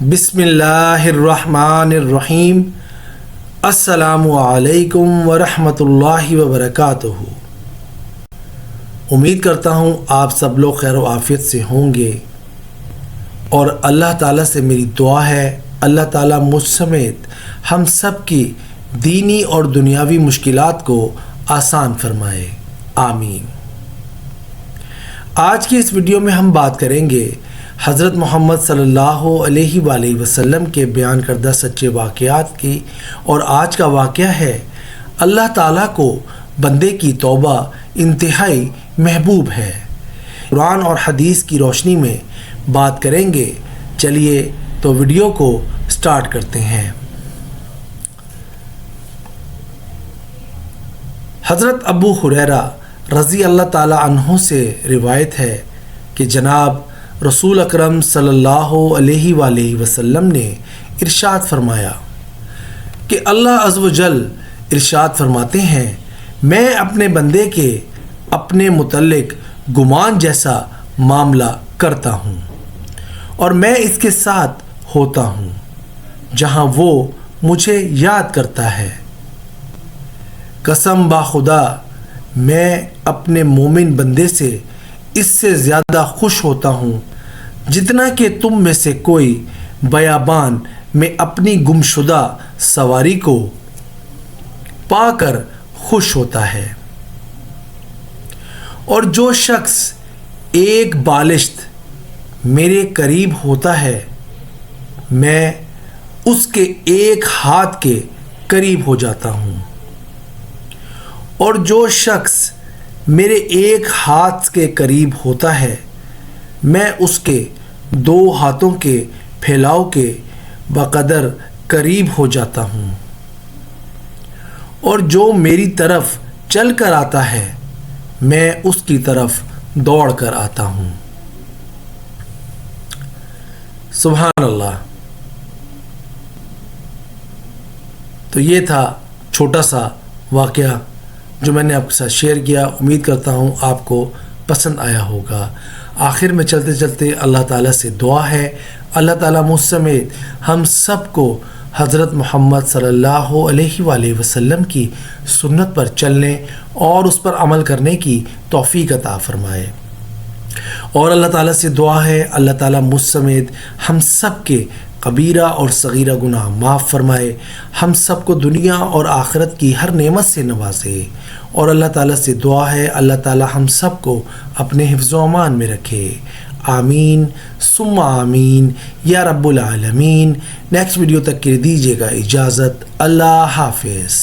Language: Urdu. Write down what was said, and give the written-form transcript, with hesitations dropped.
بسم اللہ الرحمن الرحیم۔ السلام علیکم ورحمۃ اللہ وبرکاتہ۔ امید کرتا ہوں آپ سب لوگ خیر و عافیت سے ہوں گے، اور اللہ تعالیٰ سے میری دعا ہے اللہ تعالیٰ مجھ سمیت ہم سب کی دینی اور دنیاوی مشکلات کو آسان فرمائے، آمین۔ آج کی اس ویڈیو میں ہم بات کریں گے حضرت محمد صلی اللہ علیہ وآلہ وسلم کے بیان کردہ سچے واقعات کی، اور آج کا واقعہ ہے اللہ تعالیٰ کو بندے کی توبہ انتہائی محبوب ہے۔ قرآن اور حدیث کی روشنی میں بات کریں گے۔ چلیے تو ویڈیو کو سٹارٹ کرتے ہیں۔ حضرت ابو ہریرہ رضی اللہ تعالیٰ عنہ سے روایت ہے کہ جناب رسول اکرم صلی اللہ علیہ وآلہ وسلم نے ارشاد فرمایا کہ اللہ عز و جل ارشاد فرماتے ہیں، میں اپنے بندے کے اپنے متعلق گمان جیسا معاملہ کرتا ہوں، اور میں اس کے ساتھ ہوتا ہوں جہاں وہ مجھے یاد کرتا ہے۔ قسم باخدا میں اپنے مومن بندے سے اس سے زیادہ خوش ہوتا ہوں جتنا کہ تم میں سے کوئی بیابان میں اپنی گمشدہ سواری کو پا کر خوش ہوتا ہے، اور جو شخص ایک بالشت میرے قریب ہوتا ہے میں اس کے ایک ہاتھ کے قریب ہو جاتا ہوں، اور جو شخص میرے ایک ہاتھ کے قریب ہوتا ہے میں اس کے دو ہاتھوں کے پھیلاؤ کے بقدر قریب ہو جاتا ہوں، اور جو میری طرف چل کر آتا ہے میں اس کی طرف دوڑ کر آتا ہوں۔ سبحان اللہ۔ تو یہ تھا چھوٹا سا واقعہ جو میں نے آپ کے ساتھ شیئر کیا۔ امید کرتا ہوں آپ کو پسند آیا ہوگا۔ آخر میں چلتے چلتے اللہ تعالیٰ سے دعا ہے اللہ تعالیٰ مجھ سمیت ہم سب کو حضرت محمد صلی اللہ علیہ وآلہ وسلم کی سنت پر چلنے اور اس پر عمل کرنے کی توفیق عطا فرمائے، اور اللہ تعالیٰ سے دعا ہے اللہ تعالیٰ مجھ سمیت ہم سب کے کبیرہ اور صغیرہ گناہ معاف فرمائے، ہم سب کو دنیا اور آخرت کی ہر نعمت سے نوازے، اور اللہ تعالیٰ سے دعا ہے اللہ تعالیٰ ہم سب کو اپنے حفظ و امان میں رکھے، آمین ثم آمین یا رب العالمین۔ نیکسٹ ویڈیو تک کے لیے دیجیے گا اجازت۔ اللہ حافظ۔